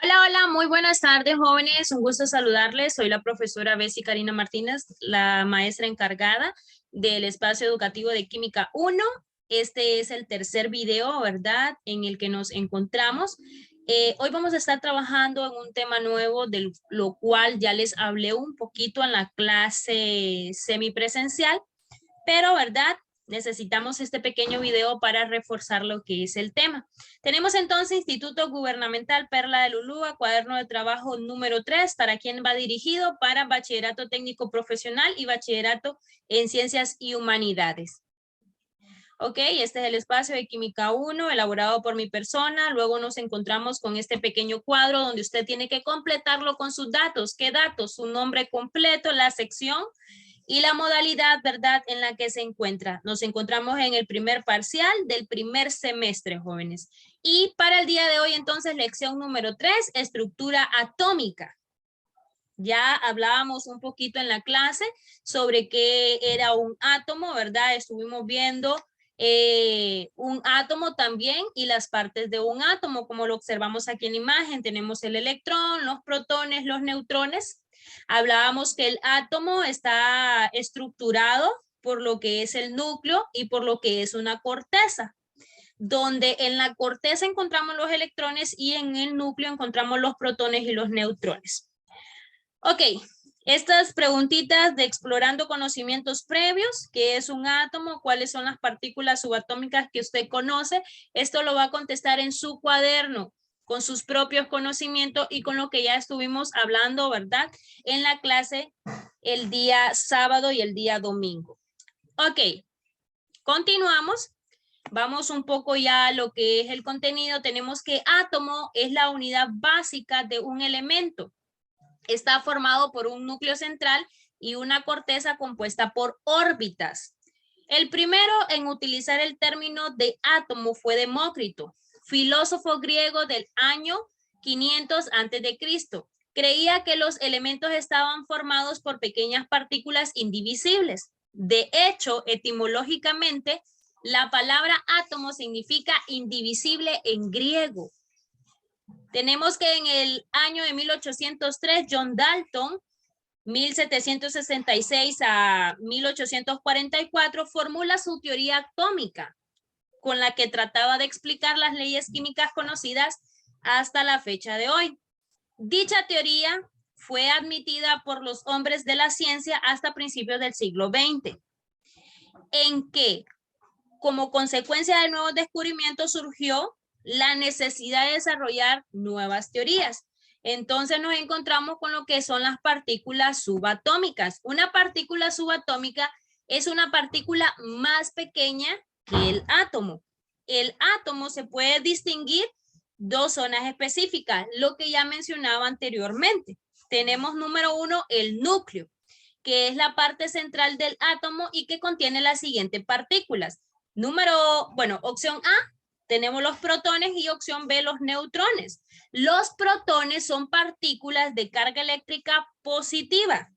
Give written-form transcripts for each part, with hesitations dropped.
Hola, hola, muy buenas tardes, jóvenes. Un gusto saludarles. Soy la profesora Bessie Karina Martínez, la maestra encargada del espacio educativo de Química 1. Este es el tercer video, ¿verdad?, en el que nos encontramos. Hoy vamos a estar trabajando en un tema nuevo, de lo cual ya les hablé un poquito en la clase semipresencial, pero, ¿verdad? Necesitamos este pequeño video para reforzar lo que es el tema. Tenemos entonces Instituto Gubernamental Perla de Lulúa, cuaderno de trabajo número 3, ¿para quién va dirigido? Para Bachillerato Técnico Profesional y Bachillerato en Ciencias y Humanidades. Ok, este es el espacio de Química 1, elaborado por mi persona. Luego nos encontramos con este pequeño cuadro donde usted tiene que completarlo con sus datos. ¿Qué datos? Su nombre completo, la sección y la modalidad, ¿verdad?, en la que se encuentra. Nos encontramos en el primer parcial del primer semestre, jóvenes. Y para el día de hoy, entonces, lección número 3, estructura atómica. Ya hablábamos un poquito en la clase sobre qué era un átomo, ¿verdad? Estuvimos viendo un átomo también y las partes de un átomo, como lo observamos aquí en la imagen. Tenemos el electrón, los protones, los neutrones. Hablábamos que el átomo está estructurado por lo que es el núcleo y por lo que es una corteza, donde en la corteza encontramos los electrones y en el núcleo encontramos los protones y los neutrones. Ok, estas preguntitas de explorando conocimientos previos, ¿qué es un átomo? ¿Cuáles son las partículas subatómicas que usted conoce? Esto lo va a contestar en su cuaderno, con sus propios conocimientos y con lo que ya estuvimos hablando, ¿verdad?, en la clase el día sábado y el día domingo. Ok, continuamos. Vamos un poco ya a lo que es el contenido. Tenemos que átomo es la unidad básica de un elemento. Está formado por un núcleo central y una corteza compuesta por órbitas. El primero en utilizar el término de átomo fue Demócrito, filósofo griego del año 500 a.C. Creía que los elementos estaban formados por pequeñas partículas indivisibles. De hecho, etimológicamente, la palabra átomo significa indivisible en griego. Tenemos que en el año de 1803, John Dalton, 1766 a 1844, formula su teoría atómica, con la que trataba de explicar las leyes químicas conocidas hasta la fecha de hoy. Dicha teoría fue admitida por los hombres de la ciencia hasta principios del siglo XX, en que, como consecuencia de nuevos descubrimientos, surgió la necesidad de desarrollar nuevas teorías. Entonces nos encontramos con lo que son las partículas subatómicas. Una partícula subatómica es una partícula más pequeña que el átomo. El átomo se puede distinguir dos zonas específicas, lo que ya mencionaba anteriormente. Tenemos número 1, el núcleo, que es la parte central del átomo y que contiene las siguientes partículas. Opción A, tenemos los protones y opción B, los neutrones. Los protones son partículas de carga eléctrica positiva.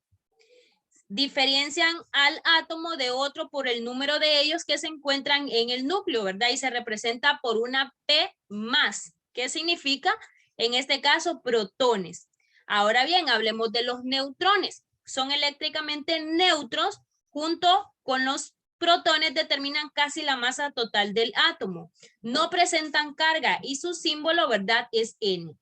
Diferencian al átomo de otro por el número de ellos que se encuentran en el núcleo, ¿verdad? Y se representa por una P más. ¿Qué significa? En este caso, protones. Ahora bien, hablemos de los neutrones. Son eléctricamente neutros, junto con los protones determinan casi la masa total del átomo. No presentan carga y su símbolo, ¿verdad?, es N.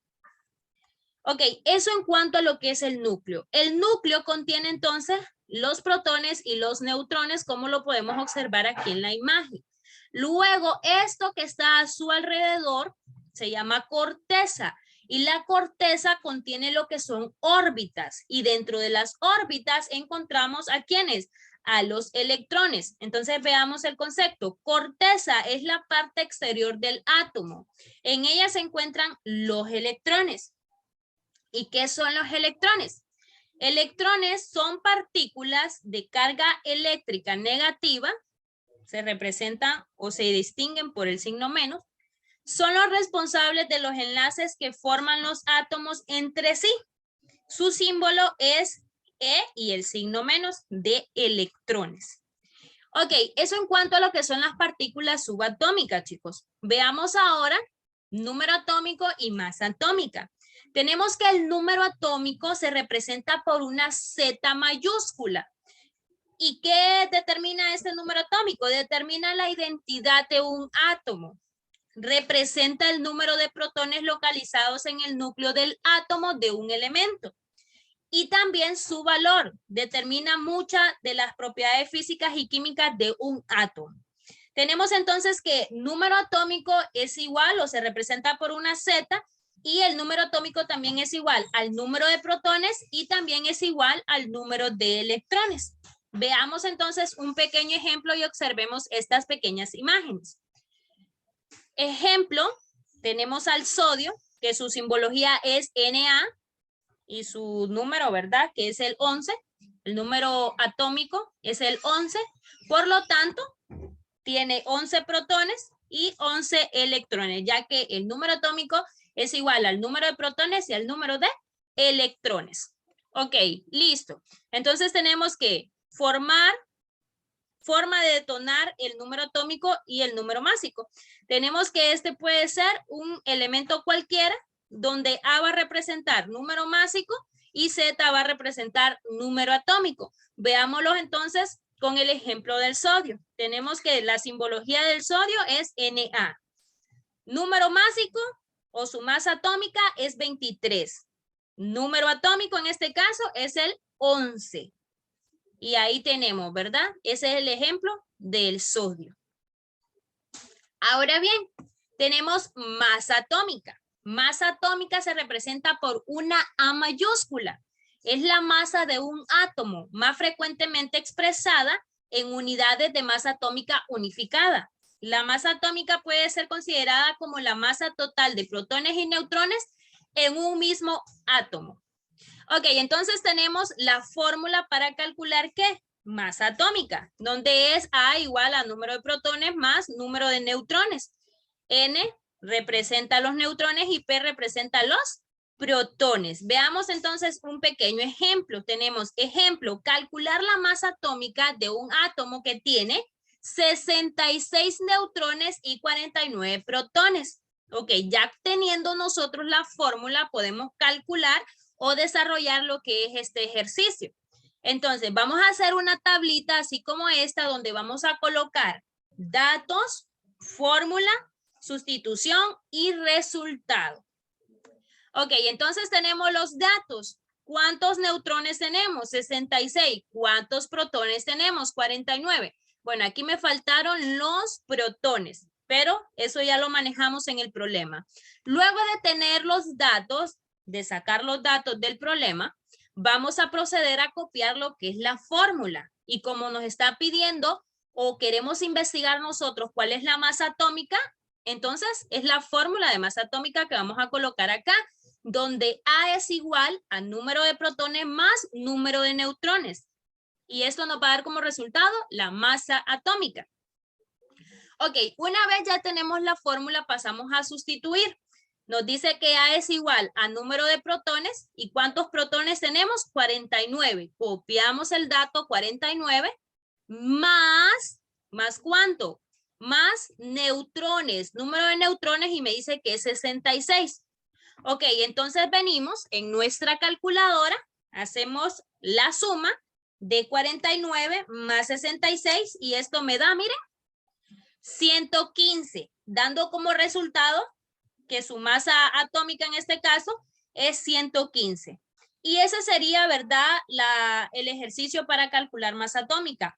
Ok, eso en cuanto a lo que es el núcleo. El núcleo contiene entonces los protones y los neutrones, como lo podemos observar aquí en la imagen. Luego, esto que está a su alrededor se llama corteza. Y la corteza contiene lo que son órbitas. Y dentro de las órbitas encontramos a ¿quiénes? A los electrones. Entonces veamos el concepto. Corteza es la parte exterior del átomo. En ella se encuentran los electrones. ¿Y qué son los electrones? Electrones son partículas de carga eléctrica negativa, se representan o se distinguen por el signo menos, son los responsables de los enlaces que forman los átomos entre sí. Su símbolo es E y el signo menos de electrones. Ok, eso en cuanto a lo que son las partículas subatómicas, chicos. Veamos ahora número atómico y masa atómica. Tenemos que el número atómico se representa por una Z mayúscula. ¿Y qué determina este número atómico? Determina la identidad de un átomo. Representa el número de protones localizados en el núcleo del átomo de un elemento. Y también su valor. Determina muchas de las propiedades físicas y químicas de un átomo. Tenemos entonces que número atómico es igual o se representa por una Z, y el número atómico también es igual al número de protones y también es igual al número de electrones. Veamos entonces un pequeño ejemplo y observemos estas pequeñas imágenes. Ejemplo, tenemos al sodio, que su simbología es Na, y su número, ¿verdad? Que es el 11. El número atómico es el 11. Por lo tanto, tiene 11 protones y 11 electrones, ya que el número atómico es igual al número de protones y al número de electrones. Ok, listo. Entonces tenemos que formar forma de detonar el número atómico y el número másico. Tenemos que este puede ser un elemento cualquiera, donde A va a representar número másico y Z va a representar número atómico. Veámoslo entonces con el ejemplo del sodio. Tenemos que la simbología del sodio es Na. Número másico o su masa atómica es 23. Número atómico en este caso es el 11. Y ahí tenemos, ¿verdad? Ese es el ejemplo del sodio. Ahora bien, tenemos masa atómica. Masa atómica se representa por una A mayúscula. Es la masa de un átomo, más frecuentemente expresada en unidades de masa atómica unificada. La masa atómica puede ser considerada como la masa total de protones y neutrones en un mismo átomo. Ok, entonces tenemos la fórmula para calcular ¿qué? Masa atómica, donde es A igual a número de protones más número de neutrones. N representa los neutrones y P representa los protones. Veamos entonces un pequeño ejemplo. Tenemos ejemplo, calcular la masa atómica de un átomo que tiene 66 neutrones y 49 protones. Ok, ya teniendo nosotros la fórmula podemos calcular o desarrollar lo que es este ejercicio. Entonces, vamos a hacer una tablita así como esta, donde vamos a colocar datos, fórmula, sustitución y resultado. Ok, entonces tenemos los datos. ¿Cuántos neutrones tenemos? 66. ¿Cuántos protones tenemos? 49. Bueno, aquí me faltaron los protones, pero eso ya lo manejamos en el problema. Luego de tener los datos, de sacar los datos del problema, vamos a proceder a copiar lo que es la fórmula. Y como nos está pidiendo o queremos investigar nosotros cuál es la masa atómica, entonces es la fórmula de masa atómica que vamos a colocar acá, donde A es igual a número de protones más número de neutrones. Y esto nos va a dar como resultado la masa atómica. Ok, una vez ya tenemos la fórmula, pasamos a sustituir. Nos dice que A es igual a número de protones. ¿Y cuántos protones tenemos? 49. Copiamos el dato 49 más ¿cuánto? Más neutrones, número de neutrones, y me dice que es 66. Ok, entonces venimos en nuestra calculadora, hacemos la suma de 49 más 66 y esto me da, miren, 115, dando como resultado que su masa atómica en este caso es 115. Y ese sería, ¿verdad?, el ejercicio para calcular masa atómica.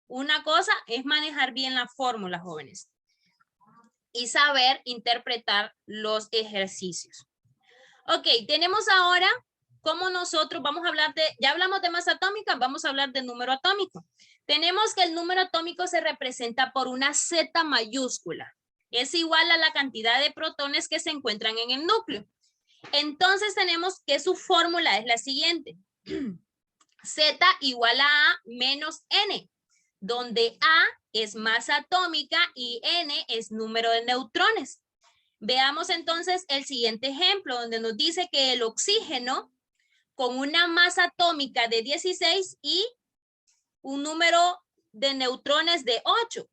Una cosa es manejar bien la fórmula, jóvenes, y saber interpretar los ejercicios. Ok, tenemos ahora cómo nosotros vamos a hablar de, ya hablamos de masa atómica, vamos a hablar de número atómico. Tenemos que el número atómico se representa por una Z mayúscula. Es igual a la cantidad de protones que se encuentran en el núcleo. Entonces tenemos que su fórmula es la siguiente. Z igual a A menos N, donde A es masa atómica y N es número de neutrones. Veamos entonces el siguiente ejemplo, donde nos dice que el oxígeno con una masa atómica de 16 y un número de neutrones de 8.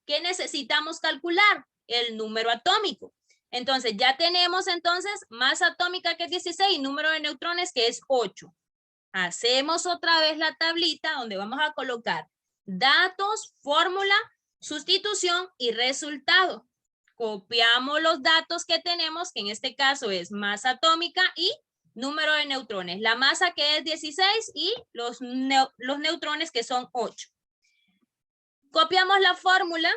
¿Qué necesitamos calcular? El número atómico. Entonces, ya tenemos entonces masa atómica que es 16 y número de neutrones que es 8. Hacemos otra vez la tablita donde vamos a colocar datos, fórmula, sustitución y resultado. Copiamos los datos que tenemos, que en este caso es masa atómica y número de neutrones. La masa que es 16 y los neutrones que son 8. Copiamos la fórmula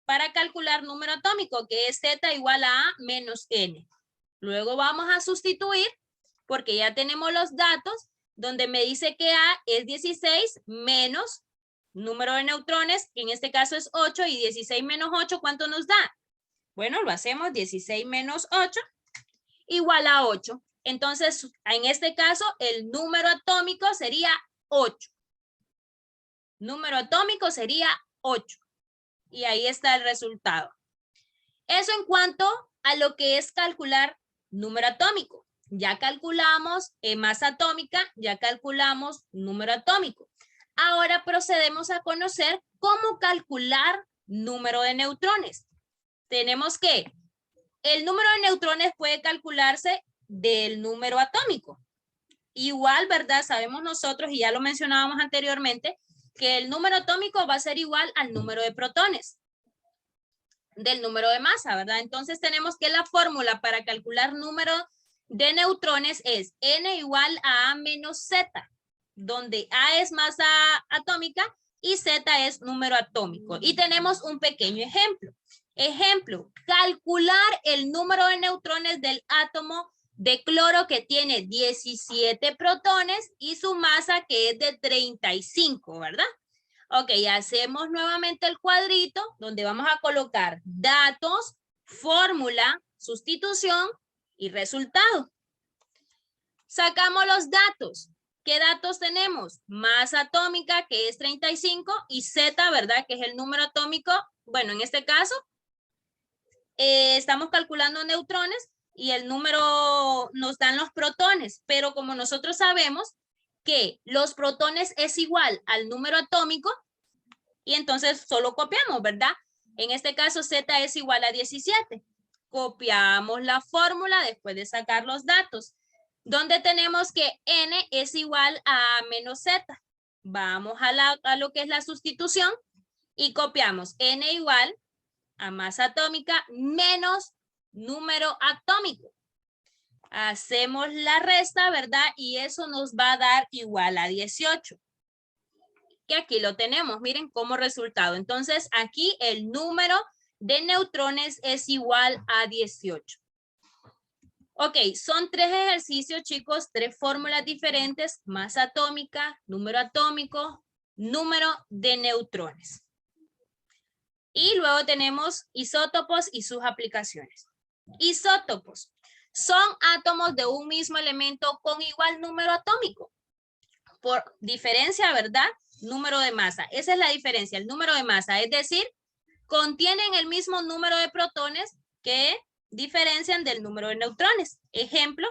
para calcular número atómico, que es Z igual a A menos N. Luego vamos a sustituir, porque ya tenemos los datos, donde me dice que A es 16 menos número de neutrones, que en este caso es 8, y 16 menos 8, ¿cuánto nos da? Bueno, lo hacemos 16 menos 8 igual a 8. Entonces, en este caso, el número atómico sería 8. Número atómico sería 8. Y ahí está el resultado. Eso en cuanto a lo que es calcular número atómico. Ya calculamos masa atómica, ya calculamos número atómico. Ahora procedemos a conocer cómo calcular número de neutrones. Tenemos que el número de neutrones puede calcularse del número atómico. Igual, ¿verdad? Sabemos nosotros, y ya lo mencionábamos anteriormente, que el número atómico va a ser igual al número de protones del número de masa, ¿verdad? Entonces tenemos que la fórmula para calcular número de neutrones es N igual a A menos Z, donde A es masa atómica y Z es número atómico. Y tenemos un pequeño ejemplo. Ejemplo, calcular el número de neutrones del átomo de cloro que tiene 17 protones y su masa que es de 35, ¿verdad? Ok, hacemos nuevamente el cuadrito donde vamos a colocar datos, fórmula, sustitución y resultado. Sacamos los datos. ¿Qué datos tenemos? Masa atómica, que es 35, y Z, ¿verdad? Que es el número atómico. Bueno, en este caso, estamos calculando neutrones y el número nos dan los protones, pero como nosotros sabemos que los protones es igual al número atómico, y entonces solo copiamos, ¿verdad? En este caso Z es igual a 17. Copiamos la fórmula después de sacar los datos, donde tenemos que N es igual a menos Z. Vamos a lo que es la sustitución y copiamos N igual a masa atómica menos número atómico. Hacemos la resta, ¿verdad? Y eso nos va a dar igual a 18. Que aquí lo tenemos, miren como resultado. Entonces aquí el número de neutrones es igual a 18. Ok, son 3 ejercicios, chicos, 3 fórmulas diferentes: masa atómica, número atómico, número de neutrones. Y luego tenemos isótopos y sus aplicaciones. Isótopos son átomos de un mismo elemento con igual número atómico. Por diferencia, ¿verdad? Número de masa. Esa es la diferencia, el número de masa. Es decir, contienen el mismo número de protones que diferencian del número de neutrones. Ejemplo,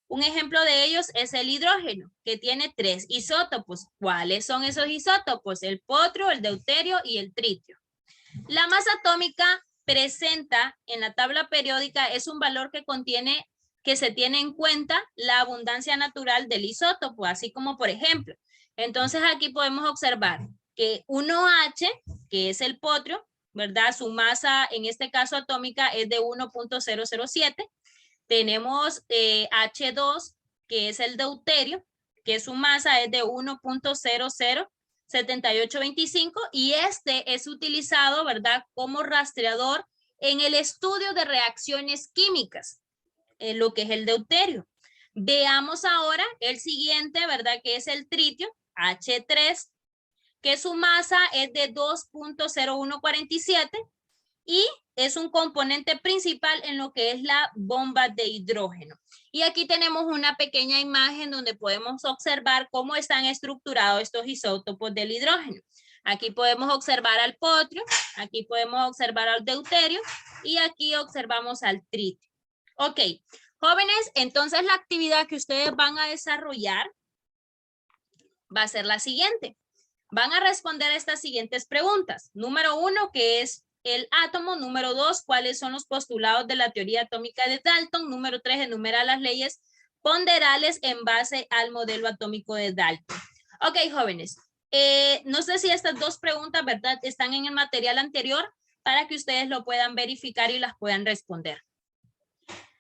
un ejemplo de ellos es el hidrógeno, que tiene 3 isótopos. ¿Cuáles son esos isótopos? El potrio, el deuterio y el tritio. La masa atómica presenta en la tabla periódica es un valor que se tiene en cuenta la abundancia natural del isótopo, así como por ejemplo. Entonces aquí podemos observar que 1H, que es el potrio, ¿verdad? Su masa en este caso atómica es de 1.007. Tenemos H2, que es el deuterio, que su masa es de 1.007825, y este es utilizado, ¿verdad?, como rastreador en el estudio de reacciones químicas, en lo que es el deuterio. Veamos ahora el siguiente, ¿verdad?, que es el tritio, H3, que su masa es de 2.0147 y es un componente principal en lo que es la bomba de hidrógeno. Y aquí tenemos una pequeña imagen donde podemos observar cómo están estructurados estos isótopos del hidrógeno. Aquí podemos observar al potrio, aquí podemos observar al deuterio y aquí observamos al tritio. Ok, jóvenes, entonces la actividad que ustedes van a desarrollar va a ser la siguiente. Van a responder estas siguientes preguntas. Número 1, que es el átomo. Número 2, cuáles son los postulados de la teoría atómica de Dalton. Número 3, enumera las leyes ponderales en base al modelo atómico de Dalton. Ok, jóvenes. No sé si estas dos preguntas, ¿verdad?, están en el material anterior para que ustedes lo puedan verificar y las puedan responder.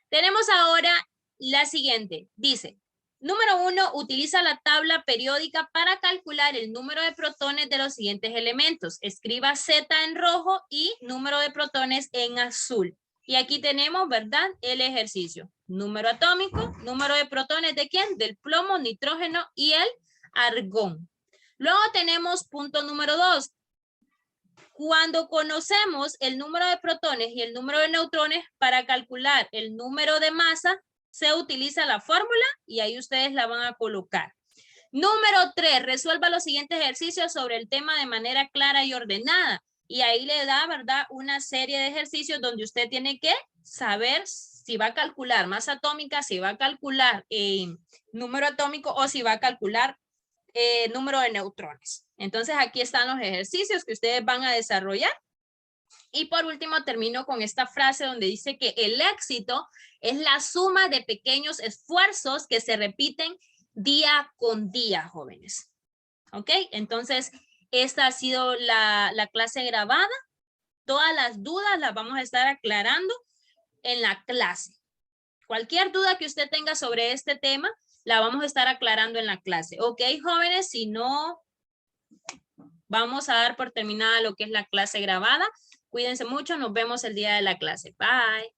Tenemos ahora la siguiente. Dice, número 1, utiliza la tabla periódica para calcular el número de protones de los siguientes elementos. Escriba Z en rojo y número de protones en azul. Y aquí tenemos, ¿verdad?, el ejercicio. Número atómico, número de protones ¿de quién? Del plomo, nitrógeno y el argón. Luego tenemos punto número 2. Cuando conocemos el número de protones y el número de neutrones para calcular el número de masa, se utiliza la fórmula y ahí ustedes la van a colocar. Número 3, resuelva los siguientes ejercicios sobre el tema de manera clara y ordenada. Y ahí le da, ¿verdad?, una serie de ejercicios donde usted tiene que saber si va a calcular masa atómica, si va a calcular número atómico o si va a calcular número de neutrones. Entonces aquí están los ejercicios que ustedes van a desarrollar. Y por último termino con esta frase donde dice que el éxito es la suma de pequeños esfuerzos que se repiten día con día, jóvenes. ¿Ok? Entonces esta ha sido la clase grabada. Todas las dudas las vamos a estar aclarando en la clase. Cualquier duda que usted tenga sobre este tema, la vamos a estar aclarando en la clase. Ok, jóvenes, si no, vamos a dar por terminada lo que es la clase grabada. Cuídense mucho, nos vemos el día de la clase. Bye.